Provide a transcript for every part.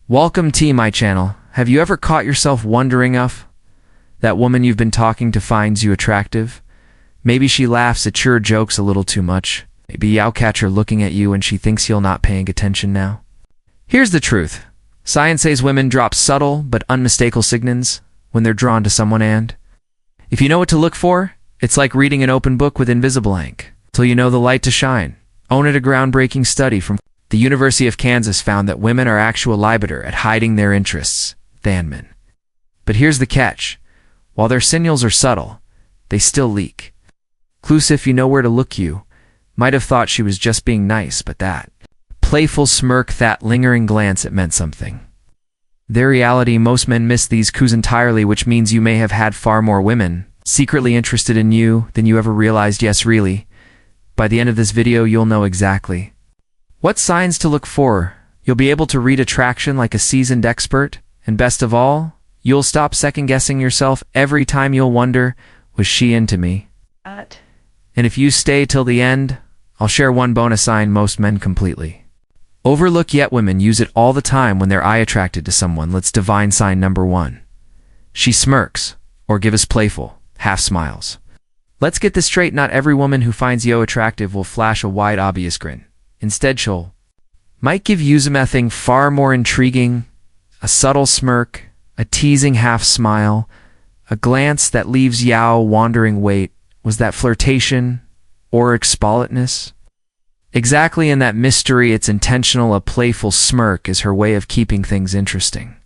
Welcome to my channel. Have you ever caught yourself wondering if that woman you've been talking to finds you attractive? Maybe she laughs at your jokes a little too much. Maybe you'll catch her looking at you and she thinks you're not paying attention now. Here's the truth. Science says women drop subtle but unmistakable signals when they're drawn to someone, and if you know what to look for, it's like reading an open book with invisible ink till you know the light to shine. Own it. A groundbreaking study from the University of Kansas found that women are actually better at hiding their interests than men. But here's the catch. While their signals are subtle, they still leak. Clues. If you know where to look, you might have thought she was just being nice, but that playful smirk, that lingering glance, it meant something. Their reality, most men miss these clues entirely, which means you may have had far more women secretly interested in you than you ever realized. Yes, really. By the end of this video, you'll know exactly what signs to look for. You'll be able to read attraction like a seasoned expert, and best of all, you'll stop second-guessing yourself every time. You'll wonder, was she into me? And if you stay till the end, I'll share one bonus sign most men completely overlook, yet women use it all the time when they're attracted to someone. Let's divine sign number 1. She smirks, or give us playful, half smiles. Let's get this straight. Not every woman who finds you attractive will flash a wide, obvious grin. Instead, she'll might give you something far more intriguing, a subtle smirk, a teasing half smile, a glance that leaves you wondering, wait, was that flirtation or expoliteness? Exactly, in that mystery, it's intentional. A playful smirk is her way of keeping things interesting,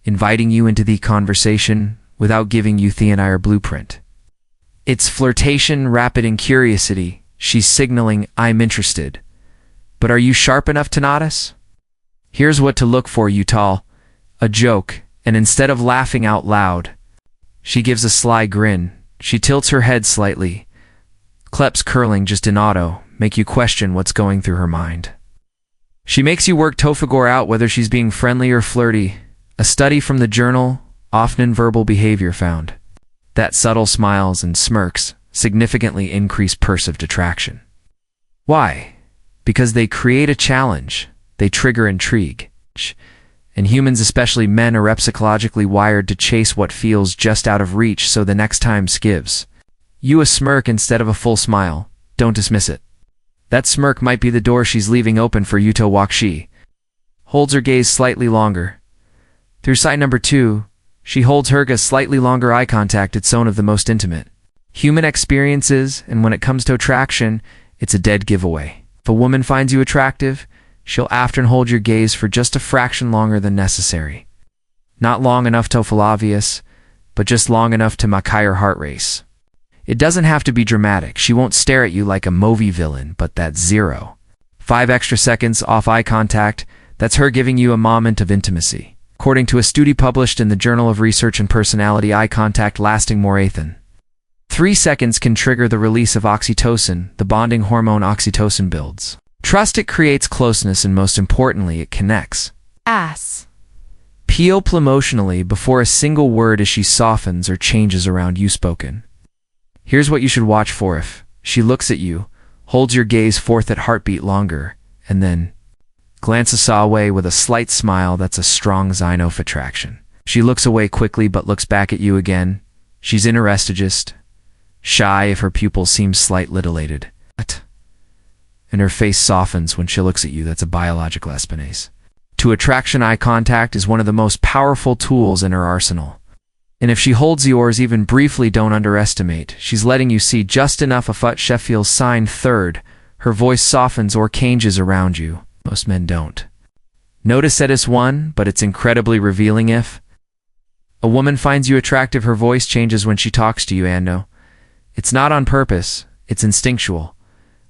inviting you into the conversation without giving you the entire blueprint. It's flirtation, rapid in curiosity. She's signaling, I'm interested. But are you sharp enough to notice? Here's what to look for, you tall. A joke, and instead of laughing out loud, she gives a sly grin. She tilts her head slightly. Lips curling just in auto, make you question what's going through her mind. She makes you work to figure out whether she's being friendly or flirty. A study from the journal, Often Verbal Behavior, found that subtle smiles and smirks significantly increase perceived attraction. Why? Because they create a challenge, they trigger intrigue. And humans, especially men, are psychologically wired to chase what feels just out of reach, so the next time gives you a smirk instead of a full smile, don't dismiss it. That smirk might be the door she's leaving open for you to walk. She holds her gaze slightly longer. Through sign number 2, she holds her gaze slightly longer. Eye contact, it's one of the most intimate human experiences, and when it comes to attraction, it's a dead giveaway. If a woman finds you attractive, she'll often hold your gaze for just a fraction longer than necessary. Not long enough to feel obvious, but just long enough to make your heart race. It doesn't have to be dramatic. She won't stare at you like a movie villain, but that 0.5 extra seconds off eye contact, that's her giving you a moment of intimacy. According to a study published in the Journal of Research and Personality, eye contact lasting more than 3 seconds can trigger the release of oxytocin, the bonding hormone. Oxytocin builds trust, it creates closeness, and most importantly, it connects people emotionally before a single word as she softens or changes around you spoken. Here's what you should watch for. If she looks at you, holds your gaze forth at heartbeat longer, and then glances away with a slight smile, that's a strong sign of attraction. She looks away quickly but looks back at you again. She's interested, just shy. If her pupils seem slightly dilated, and her face softens when she looks at you, that's a biological espionage. To attraction, eye contact is one of the most powerful tools in her arsenal. And if she holds yours even briefly, don't underestimate. She's letting you see just enough of what she feels. Sign 3, her voice softens or changes around you. Most men don't notice it as one, but it's incredibly revealing. If a woman finds you attractive, her voice changes when she talks to you, and no, it's not on purpose, it's instinctual.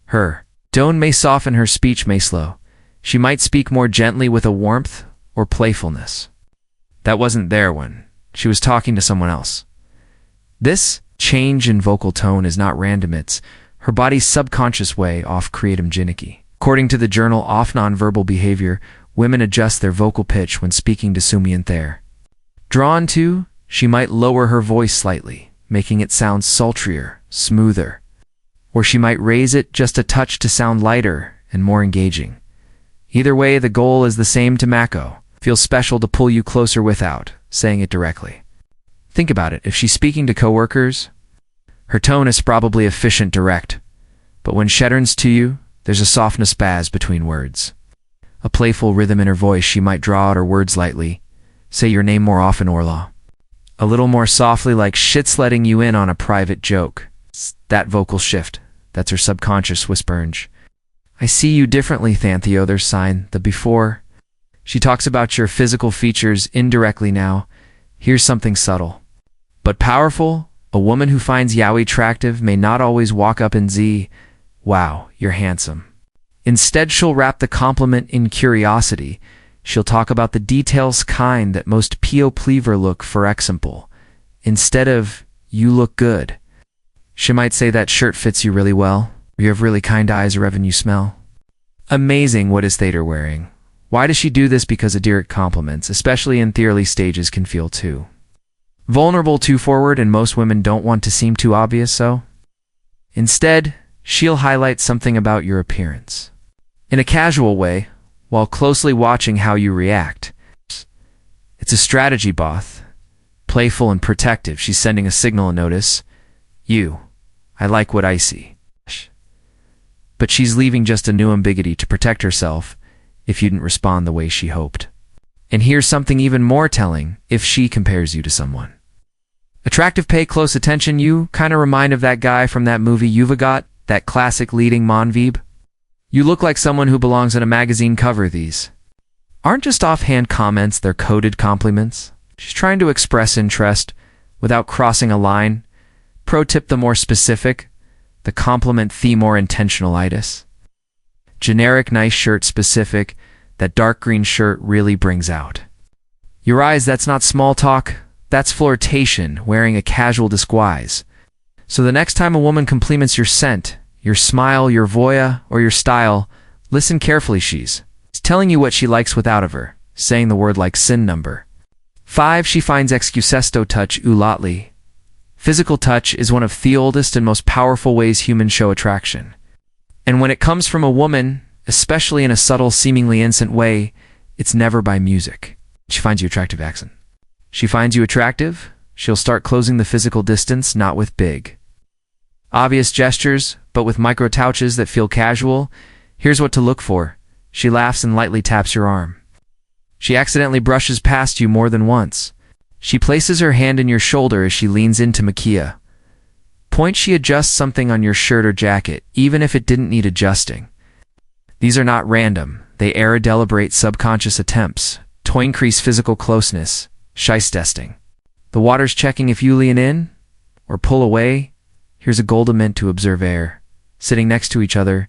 Her tone may soften, her speech may slow. She might speak more gently with a warmth or playfulness that wasn't there when she was talking to someone else. This change in vocal tone is not random, it's her body's subconscious way of creating gimmicky. According to the journal of Nonverbal Behavior, women adjust their vocal pitch when speaking to someone they're drawn to. She might lower her voice slightly, making it sound sultrier, smoother, or she might raise it just a touch to sound lighter and more engaging. Either way, the goal is the same: to Mako. Feels special to pull you closer without saying it directly. Think about it. If she's speaking to coworkers, her tone is probably efficient, direct. But when she turns to you, there's a softness buzz between words. A playful rhythm in her voice. She might draw out her words lightly, say your name more often, Orla. A little more softly, like shit's letting you in on a private joke. That vocal shift, that's her subconscious whispering. I see you differently, the other sign, the before. She talks about your physical features indirectly now. Here's something subtle but powerful. A woman who finds you attractive may not always walk up and say, wow, you're handsome. Instead, she'll wrap the compliment in curiosity. She'll talk about the details, kind that most people look for. Example, instead of, you look good, she might say that shirt fits you really well, or you have really kind eyes, or even you smell amazing. What is Thader wearing? Why does she do this? Because of direct compliments, especially in the early stages, can feel too vulnerable, too forward, and most women don't want to seem too obvious, so instead, she'll highlight something about your appearance in a casual way, while closely watching how you react. It's a strategy, both playful and protective. She's sending a signal, a notice. I like what I see. But she's leaving just a new ambiguity to protect herself if you didn't respond the way she hoped. And here's something even more telling: if she compares you to someone attractive, pay close attention. You kinda remind of that guy from that movie You've Got, that classic leading Monvib. You look like someone who belongs on a magazine cover. These aren't just offhand comments, they're coded compliments. She's trying to express interest without crossing a line. Pro tip: the more specific the compliment, the more intentional it is. Generic nice shirt, specific, that dark green shirt really brings out your eyes. That's not small talk, that's flirtation wearing a casual disguise. So the next time a woman compliments your scent, your smile, your voix, or your style, listen carefully. She's telling you what she likes without of her saying the word, like sin. Number 5, she finds excusesto touch ulatli. Physical touch is one of the oldest and most powerful ways humans show attraction. And when it comes from a woman, especially in a subtle, seemingly innocent way, it's never by music. She finds you attractive accent. She finds you attractive, she'll start closing the physical distance, not with big, obvious gestures, but with micro touches that feel casual. Here's what to look for. She laughs and lightly taps your arm. She accidentally brushes past you more than once. She places her hand in your shoulder as she leans into Makia. Point: she adjusts something on your shirt or jacket, even if it didn't need adjusting. These are not random, they are deliberate subconscious attempts to increase physical closeness. Scheisse testing. The water's checking if you lean in or pull away. Here's a golden mint to observe air. Sitting next to each other,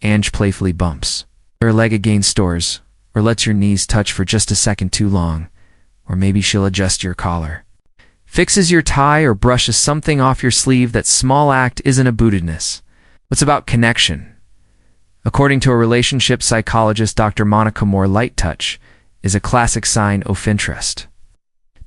Ange playfully bumps her leg against stores, or lets your knees touch for just a second too long, or maybe she'll adjust your collar. Fixes your tie or brushes something off your sleeve. That small act isn't a bootedness. It's about connection. According to a relationship psychologist, Dr. Monica Moore, light touch is a classic sign of interest.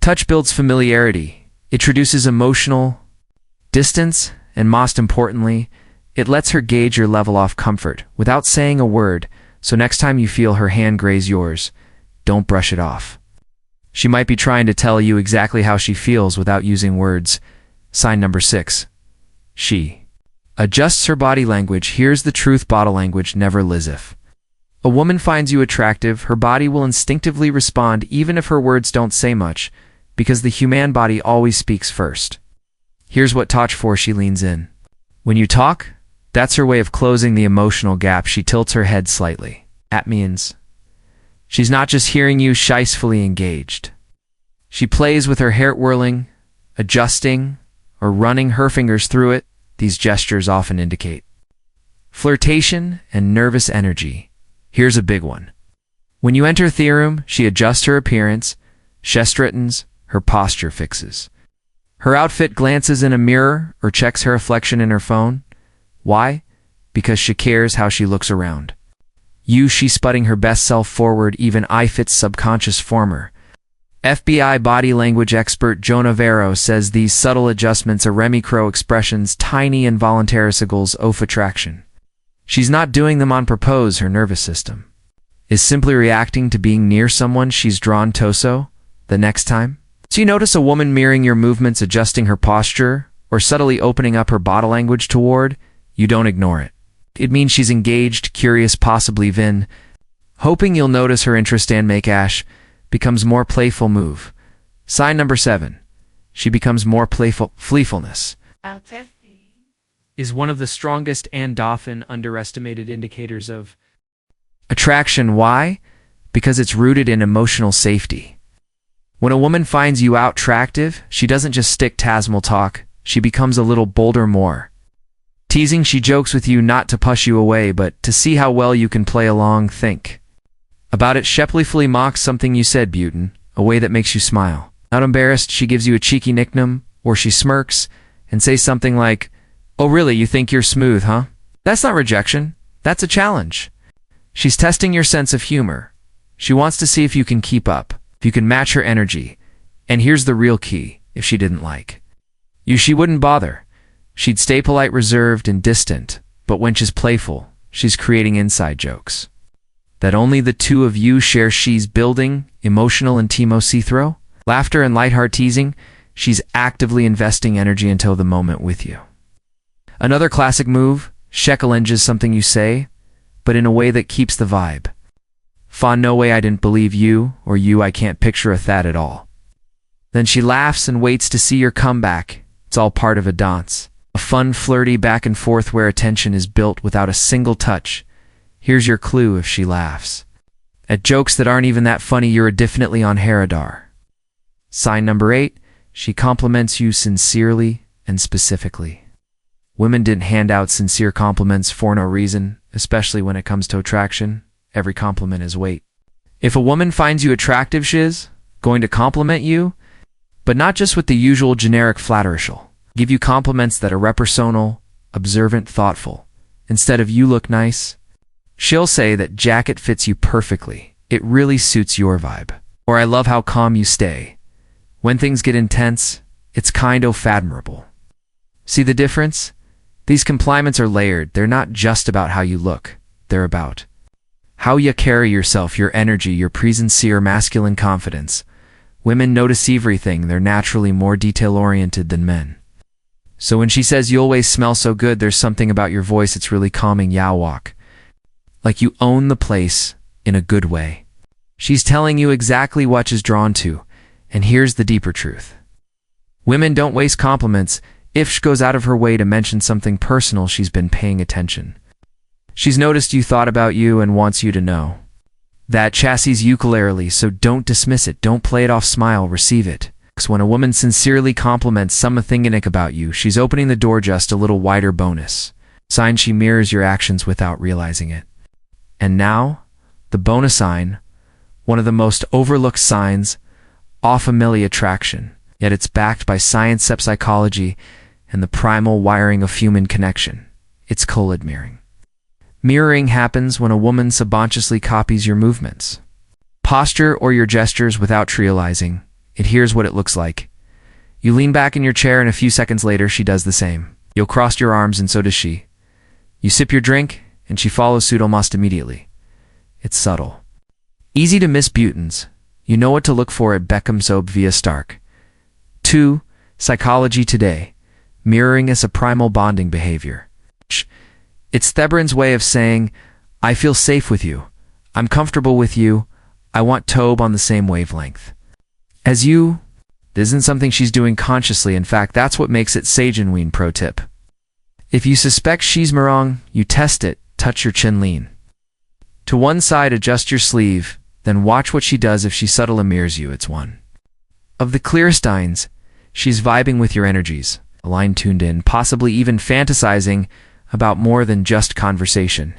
Touch builds familiarity, it introduces emotional distance, and most importantly, it lets her gauge your level of comfort without saying a word. So next time you feel her hand graze yours, don't brush it off. She might be trying to tell you exactly how she feels without using words. Sign number 6. She adjusts her body language. Here's the truth: body language never lies. If a woman finds you attractive, her body will instinctively respond even if her words don't say much, because the human body always speaks first. Here's what touch for: she leans in. When you talk, that's her way of closing the emotional gap. She tilts her head slightly. That means she's not just hearing you, she's fully engaged. She plays with her hair, whirling, adjusting, or running her fingers through it. These gestures often indicate flirtation and nervous energy. Here's a big one. When you enter the room, she adjusts her appearance, she straightens, her posture fixes. Her outfit, glances in a mirror, or checks her reflection in her phone. Why? Because she cares how she looks around you. She's putting her best self forward, even if it's subconscious former. FBI body language expert Joe Navarro says these subtle adjustments are micro expressions, tiny involuntary signals of attraction. She's not doing them on purpose. Her nervous system is simply reacting to being near someone she's drawn to the next time. So you notice a woman mirroring your movements, adjusting her posture, or subtly opening up her body language toward, you don't ignore it. It means she's engaged, curious, possibly even hoping you'll notice her interest and make Ash becomes more playful move. Sign number 7. She becomes more playful. Playfulness is one of the strongest and often underestimated indicators of attraction. Why? Because it's rooted in emotional safety. When a woman finds you attractive, she doesn't just stick tasmal talk, she becomes a little bolder, more teasing. She jokes with you not to push you away, but to see how well you can play along. Think about it. She playfully mocks something you said, Butin, a way that makes you smile. Not embarrassed, she gives you a cheeky nickname, or she smirks and says something like, "Oh really, you think you're smooth, huh?" That's not rejection, that's a challenge. She's testing your sense of humor. She wants to see if you can keep up, if you can match her energy. And here's the real key: if she didn't like you, she wouldn't bother. She'd stay polite, reserved, and distant. But when she's playful, she's creating inside jokes that only the two of you share. She's building emotional intimo laughter and lighthearted teasing. She's actively investing energy until the moment with you. Another classic move, challenges something you say, but in a way that keeps the vibe. Fawn, no way, I didn't believe you, or you, I can't picture that at all. Then she laughs and waits to see your comeback. It's all part of a dance. A fun, flirty back and forth where attention is built without a single touch. Here's your clue: if she laughs at jokes that aren't even that funny, you're definitely on her radar. Sign number 8. She compliments you sincerely and specifically. Women didn't hand out sincere compliments for no reason, especially when it comes to attraction. Every compliment is weight. If a woman finds you attractive, she's going to compliment you, but not just with the usual generic flattery. She'll give you compliments that are personal, observant, thoughtful. Instead of "you look nice," she'll say that jacket fits you perfectly. It really suits your vibe. Or "I love how calm you stay. When things get intense, it's kind of admirable." See the difference? These compliments are layered. They're not just about how you look. They're about how you carry yourself, your energy, your sincere masculine confidence. Women notice everything. They're naturally more detail-oriented than men. So when she says "you always smell so good," there's something about your voice. It's really calming. Ya walk like you own the place in a good way. She's telling you exactly what she's drawn to. And here's the deeper truth. Women don't waste compliments. If she goes out of her way to mention something personal, she's been paying attention. She's noticed you, thought about you, and wants you to know that chassis ukulele, so don't dismiss it. Don't play it off. Smile, receive it. When a woman sincerely compliments something unique about you, she's opening the door just a little wider. Bonus sign: she mirrors your actions without realizing it. And now, the bonus sign, one of the most overlooked signs of familial attraction, yet it's backed by science, psychology, and the primal wiring of human connection. It's cold mirroring. Mirroring happens when a woman subconsciously copies your movements, posture, or your gestures without realizing it. Here's what it looks like. You lean back in your chair, and a few seconds later, she does the same. You'll cross your arms, and so does she. You sip your drink, and she follows suit almost immediately. It's subtle, easy to miss. Butins. You know what to look for at Beckham Soap via Stark. 2. Psychology today. Mirroring is a primal bonding behavior. It's Thebron's way of saying, "I feel safe with you. I'm comfortable with you. I want Tobe on the same wavelength as you." This isn't something she's doing consciously. In fact, that's what makes it genuine. Pro tip: if you suspect she's wrong, you test it. Touch your chin, lean to one side, adjust your sleeve, then watch what she does. If she subtly mirrors you, it's one of the clearest signs she's vibing with your energies, aligned, tuned in, possibly even fantasizing about more than just conversation.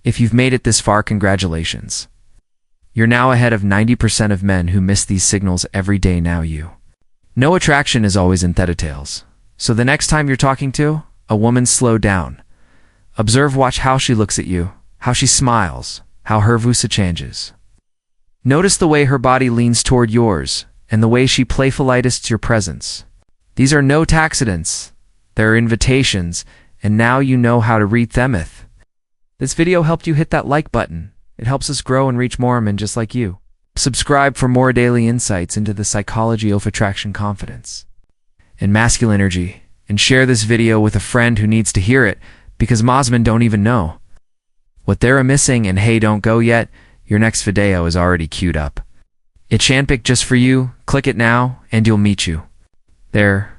If you've made it this far, congratulations. You're now ahead of 90% of men who miss these signals every day. Now you know attraction is always in details. So the next time you're talking to a woman, slow down. Observe, watch how she looks at you, how she smiles, how her voice changes. Notice the way her body leans toward yours, and the way she playfully your presence. These are no accidents. They're invitations, and now you know how to read them. If this video helped you, hit that like button. It helps us grow and reach more men just like you. Subscribe for more daily insights into the psychology of attraction, confidence, and masculine energy. And share this video with a friend who needs to hear it, because Mosmen don't even know what they're missing. And hey, don't go yet. Your next video is already queued up. It's handpicked just for you. Click it now and you'll meet you there.